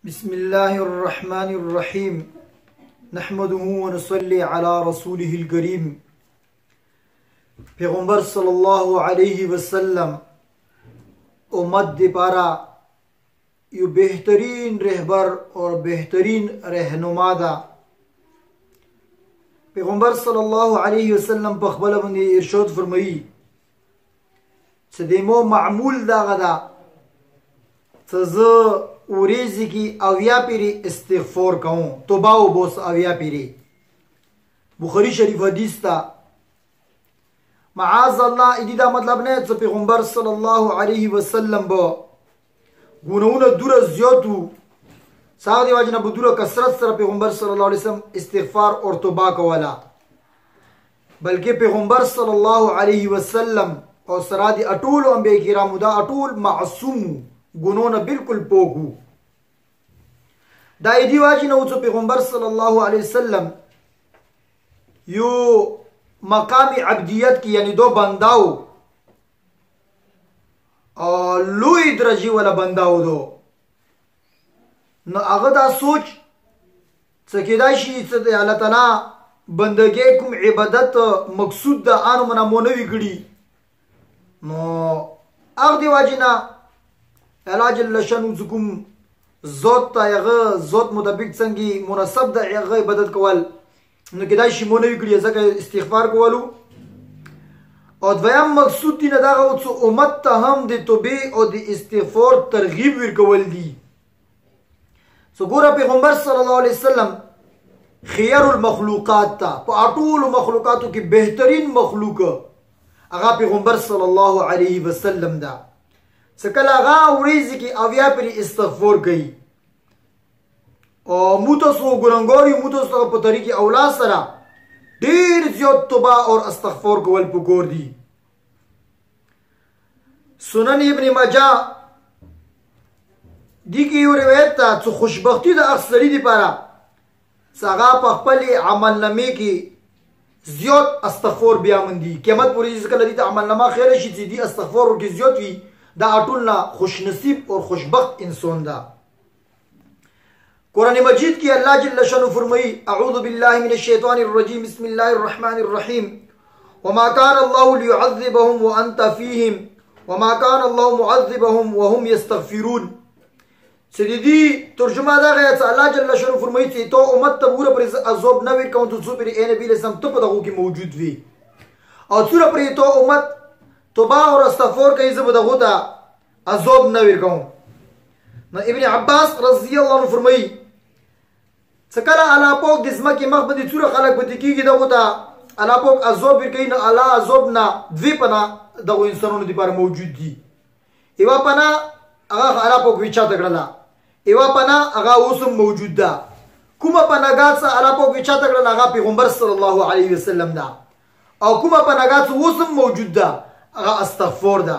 بسم الله الرحمن الرحيم نحمده ونصلي على رسوله الكريم پیغمبر صلی الله علیه وسلم امت دی پارا یو بہترین رہبر اور بہترین رہنما دا پیغمبر صلی الله علیه وسلم په خپل باندې ارشاد فرمایي چې دمو معمول دا غدا څه اوریزی کی اویا پیری استغفار کہوں توبہ و بوس اویا پیری بخاری شریف حدیث تا معاذ اللہ ادی دا مطلب نہیں تو پیغمبر صلی اللہ علیہ وسلم با گناہون دور زیادو ساودی واجنا بدور کسرت سر پیغمبر صلی اللہ علیہ وسلم استغفار اور توبہ کولا بلکہ پیغمبر صلی اللہ علیہ وسلم اور سرادی اٹول و انبیاء کرام دا اٹول معصوم گناہون بالکل پوکو دا ایدی واجی نوچو پیغمبر صلی اللہ علیہ وسلم یو مقام عبدیت کی یعنی دو بنداو لوی درجی والا بنداو دو نو اغا دا سوچ سکیداشی چه اللہ تعالی بندگی کم عبادت مقصود دا آنو منا مونوی گڑی نو اغا دی واجی نا اللہ جل شانو زکم زوت تا یغه زوت مطابق څنګه مناسب د یغه عبادت کول نو کدای شي مونږ وکړي ځکه استغفار کولو او دویم مقصود دی نه دا او امت ته هم د توبې او د استغفار ترغیب ورکول دي څنګه پیغمبر صلی الله علیه وسلم خیر المخلوقات تا په ټول مخلوقاتو کې بهترین مخلوق هغه پیغمبر صلی الله علیه وسلم دا سکل آغا وریزی کی اویا پری استغفار گئی اور موتاسو گنانگاری موتاسو پا طریق اولاد سرا دیر زیاد توبہ اور استغفار کول پکور دی سنن ابن ماجہ دی کی یو روایت تا چو خوشبختی دا اکثری دی پارا ساغا پا خپل عمل نمی کی زیاد استغفار بیامن دی قیمت پوری جس کل دیتا عمل نما خیر شی دی استغفار کی زیاد وی دا اٹولنا خوش نصیب اور خوشبخت انسان دا قرآن مجید کی اللہ جل شانو فرمائی اعوذ باللہ من الشیطان الرجیم بسم اللہ الرحمن الرحیم وما كان اللہ لیعذبهم وانت فیہم وما كان اللہ معذبهم وهم يستغفرون سیدی ترجمہ دا گیا تا اللہ جل شانو فرمائی تی تو امت تبورا پر عذاب نویر کون تو پر اے نبی علیہ السلام تو پتاقو کی موجود وی اور سورا پر تو امت توبہ اور استغفار کہیں سے بدغو تا عذاب نویر کہوں ابن عباس رضی اللہ عنہ فرمائی سکرہ علا پوک دسمہ کی مخبندی چورا خلق بدی کی گی دغو تا علا پوک عذاب بیر کہیں علا عذاب نا دوی پنا دغو انسانوں دی پار موجود دی ایوا پنا اگا علا پوک ویچا تکڑلا ایوا پنا اگا اوسم موجود دا کما پنا گات سا علا پوک ویچا تکڑلا اگا پیغمبر صلی اللہ علیہ وسلم دا او کما پنا گات سا اوسم موجود دا اگا استغفار دا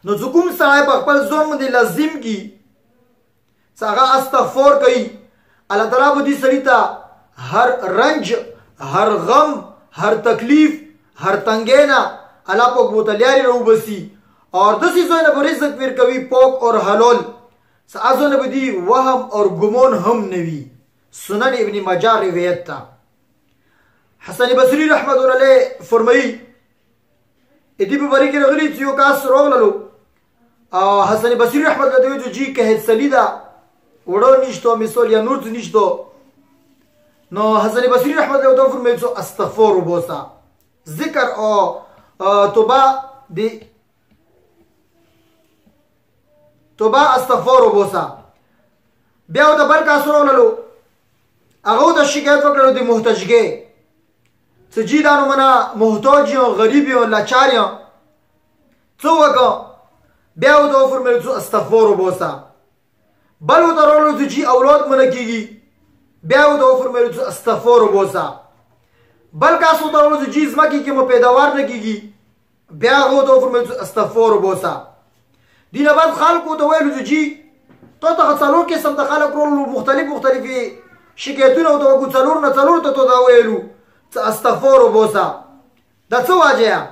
نو زکم سرائی پا خپل زون مندی لازم کی سا اگا استغفار کئی اللہ تعالیٰ کو دی سریتا ہر رنج ہر غم ہر تکلیف ہر تنگینا اللہ پاک بوتلیاری رو بسی اور دسی زوین پر رزق پیر کبھی پوک اور حلول سا ازون بدی وہم اور گمون ہم نوی سنن ابن ماجہ روایت تا حسن بصری رحمت اللہ علیہ فرمائی ادی پہ بری کے رغلی تیو کاس روغ للو حسن بصری رحمت اللہ علیہ جو جی کہت سلیدہ وڑو نشتو مثال یا نورت نشتو نو حسن بصری رحمت اللہ علیہ فرمائی سو استغفار بوسا ذکر او توبہ دی توبہ استغفار بوسا بیاو دا بل کاس روغ للو اگو دا شکایت وکلو دی محتجگے سجیدانو منا محتاجیوں غریبیوں لاچاریوں چو وکا بیاو دو فرمیلو چو استغفارو بوسا بلو ترولو تو جی اولاد منا کی گی بیاو دو فرمیلو چو استغفارو بوسا بل کاسو ترولو تو جی ازمکی که مو پیداوار نکی گی بیاو دو فرمیلو چو استغفارو بوسا دین بعد خالقو تو ویلو تو جی تو تا خسالور کسم تا خالق رولو مختلفی شکایتون او تو وکو چلور نا چلور تا تو دا ویلو استغفار بوسا دا څه واجه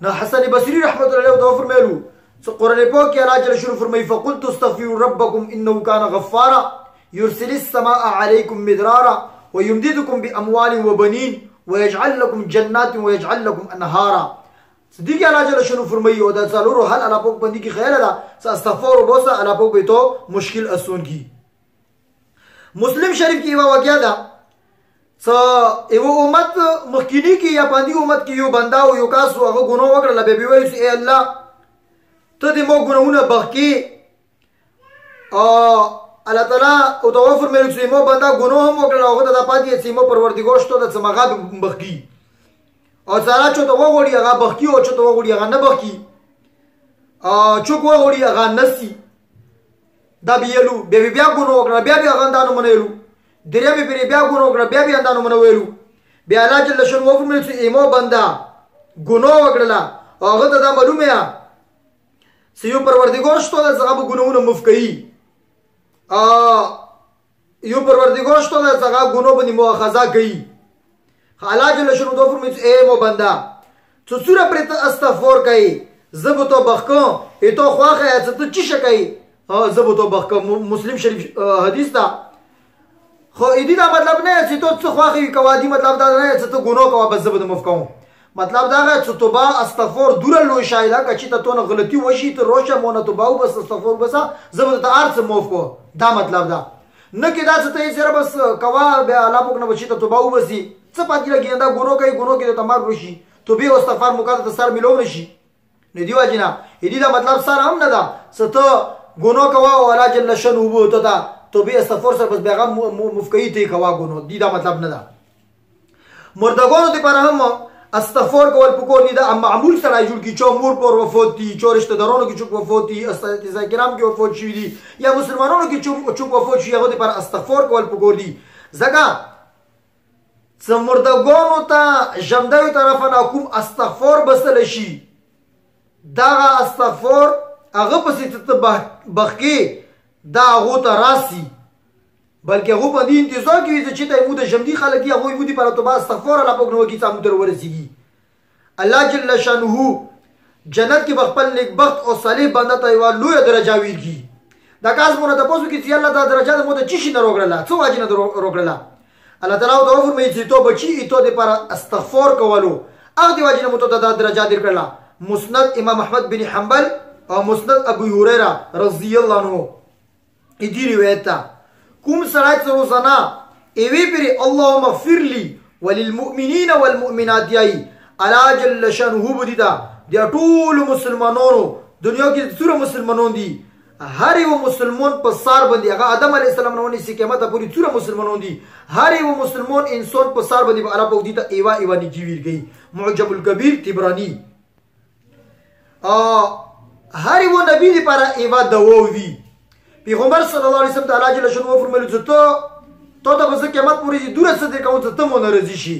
نو حسن بصری رحمت الله علیه تو فرمایلو قرآن پاک کې الله جل شانه فرمایي فقلت استغفروا ربكم انه كان غفارا يرسل السماء عليكم مدرارا ويمددكم باموال وبنين ويجعل لكم جنات ويجعل لكم انهارا. صدیق الله جل شانه فرمایي او دا څلورو حل الله پاک باندې کې خیال ده استغفار وباسه الله پاک به تو مشکل اسون کی. مسلم شریف کې یو واقعیا ده یو امت مخکینی کې یا باندې امت کې یو بندا او یو کس هغه ګناه وکړل به وایي اے الله ته دې مو ګناهونه بخښي الله تعالی او تو فرمایي چې مو بندا ګناه هم وکړل هغه ته پاتې چې مو پروردګار شته د سمغه بخښي او ځاله چې تو وګړي هغه بخښي او چې تو وګړي هغه نه بخښي چوک وګړي هغه نسی دا بیلو بیا ګناه وکړل بیا هغه اندانو منېلو دریا به بیا ګناه وکړل بیا اندانو منویلو بیا الله جل شانه فرمایي چې مو بندا ګناه وکړل هغه ته دا معلومه یا سيو پروردگار شته د زغه ګناونه معاف کوي یو پروردگار شته د زغه ګناو باندې مؤاخذه کوي. الله جل شانه دو فرمایي اے مو بندا څو سوره پر استغفار کوي زبطو بخکو ایتو خواخه ته چی شکای زبطو بخکو مسلم شریف حدیث دا خو ایدی دا مطلب نه چې تو څه خواخه کوادي مطلب دا نه چې ته ګناه کوه بس زبد معاف کوم مطلب دا چې توبه استغفار دور لوی شایدا کچې ته نه غلطي وشي ته روشه مونږ توبه او بس استغفار بس زبد ته ارڅ معاف کو دا مطلب دا نه کې دا چې ته سره بس کوا به الله پوک نه وشي ته توبه او بس څه پاتې لګي دا ګناه کوي ته تمار وشي توبه او استغفار مقاله ته سر ملو نشي نه دی واجینا ایدی دا مطلب سره هم نه دا څه ګناه کوه او الله جل شانه وو ته دا توبه استغفار سره بس پیغام مفکئی ته کوه ګناه دی دا مطلب نه دا مردگانو ته پر هم استغفار کول پکور دي دا معمول سره جوړ کی چې مور پر وفات دي چې رشتہ دارانو کې چوک وفات دي اساتذه کرام کې وفات شوی دي یا مسلمانانو کې چوک وفات شوی هغه پر استغفار کول پکور دي زګه سمردگانو ته جمدوی طرف نه کوم استغفار بسل شي دا استغفار هغه پسې ته بخکی دا هغه ته راسي بلکې هغه په دې انتظار کې چې ته مو د جمدي خلک یې هغه مو دي پر توبه استغفار الله پاک نو کې تاسو تر ورسیږي. الله جل شانه جنت کې بخپل نیک بخت او صالح بنده ته یو لوی درجه ورکړي. دا کاس مونږ ته پوسو کې چې الله دا درجه مو ته چی شي نه روغړله څو واجب نه روغړله الله تعالی دا فرمایي چې تو بچي ته د پر استغفار کولو هغه دی واجب مو ته دا درجه درکړه. مسند امام احمد بن حنبل او مسند ابو هريره رضی الله عنه دې روایت ده کوم سره روزانه ایوی پری اللهم اغفر لي وللمؤمنين والمؤمنات یای الله جل شانه بدیدا د ټول مسلمانانو دنیا کې څوره مسلمانون دي هر یو مسلمان په سار باندې هغه آدم علی السلام نو نسی قیامت پوری څوره مسلمانون دي هر یو مسلمان انسان په سار باندې الله په دې ته ایوا ایوا نگی ویرګي معجم الکبیر طبرانی هر یو نبی لپاره ایوا دووي پیغمبر صلی الله علیه وسلم تعالی جل شانه فرمایي چې تو د بس قیامت پوری دوره څه دې کوم ته مونږ راځي شي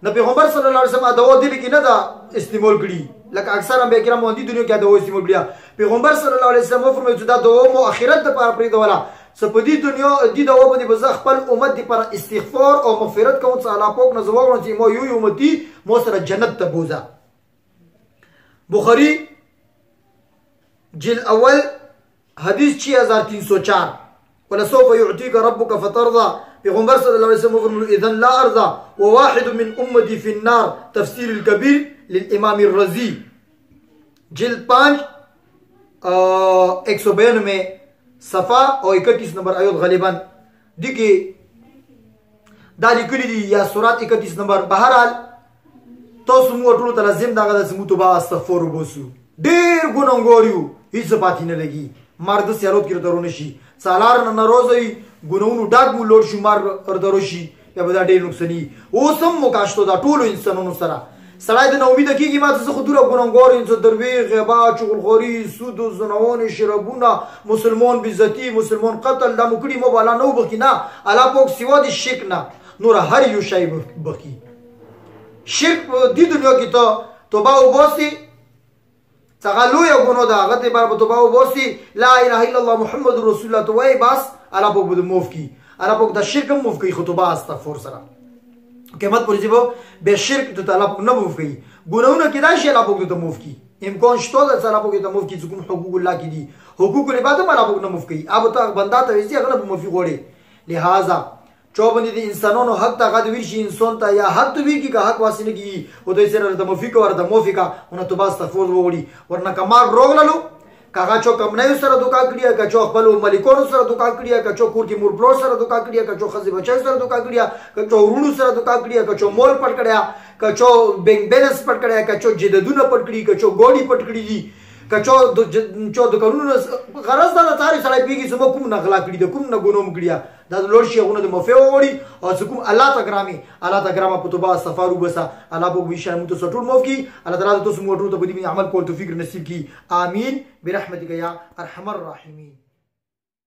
نو پیغمبر صلی الله علیه وسلم دا و دي کې نه دا استعمال کړي لکه اکثر انبیاء کرام باندې دنیا کې دا و استعمال کړي پیغمبر صلی الله علیه وسلم فرمایي چې دا دوه مو اخرت لپاره پرې دوله سپدی دنیا دې دا و باندې بز خپل امت دې پر استغفار او مغفرت کوم څه الله پاک نو زوغون چې مو یو امتی مو سره جنت ته بوزا. بخاری جلد اول حدیث 6304 ولسوف يعطيك ربك فترضى پیغمبر صلی الله علیه وسلم فرمایي اذا لا ارضى وواحد من امتي في النار تفسير الكبير للامام الرازي جلد 5 192 صفحه او 31 نمبر آیات غالبا دغه دا لیکلي دي یا سورات 31 نمبر. بهرحال تاسو مو ټول ته لازم دا غدا سمو توبه استغفار وباسو ډیر ګناګوریو هیڅ پاتې نه لګي مرد سیارات کې درونه شي سالار نه ناروزي ګناونو ډاګ مو لوړ شي مار دروي شي یا به دا ډیر نقصاني اوسم مکاشتو دا ټول انسانونو سره سړی د نو امید کیږي ما څه خودره ګناګور انسان دروي غیبا چغلخوري سود او زناون شرابونه مسلمان بیزتی مسلمان قتل د مکړي مو بالا نو بخینا الا پوک سیوا دي شک نه نور هر یو شی بخي شرک دی دنیا کې ته توبه وباسي تغلو یا ګونو دا غته بار توبه وباسي لا اله الا الله محمد رسول الله تو وای بس الا پوک بده موف کی الا پوک دا شرک موف کی خطبه استغفر سره قیامت پر جيبو به شرک ته تعالی نه موف کی ګونونه کې دا شی الا پوک ته موف کی امکان شته د سره په کې ته مفت کی کوم حقوق الله کې دي حقوق العباد ما په نه مفت کی اب ته بندا ته وسی هغه په مفت غوړي لہذا چوبندی د انسانانو حق ته غد ویل شي انسان ته یا حق وی کی که حق واسنه کی او د سره د مفت ور د موفقه ونه تو باس تفور وړي ورنه کمال روغللو کاغه چو کم نه سره دوکا کړیا که چو خپل ملکونو سره دوکا کړیا که چو کور کې مور بلور سره دوکا کړیا که چو خزي بچای سره دوکا کړیا که چو ورونو سره دوکا کړیا که چو مول پټ کړیا که چو بینک بیلنس پټ کړیا که چو جددونه پټ کړی که چو ګوډي پټ کړی دي که چو د قانون غرض دا تاریخ سره پیږي سم کوم نغلا کړی د کوم نه ګونوم کړیا دا لوړ شي غونه د مفه وړي او کوم الله تعالی په توبه سفارو بسا الله بو وی شرم تو سټول موف کی الله تعالی تو سم وټو ته بدی عمل کول توفیق نصیب کی امین برحمتک یا ارحم الراحمین.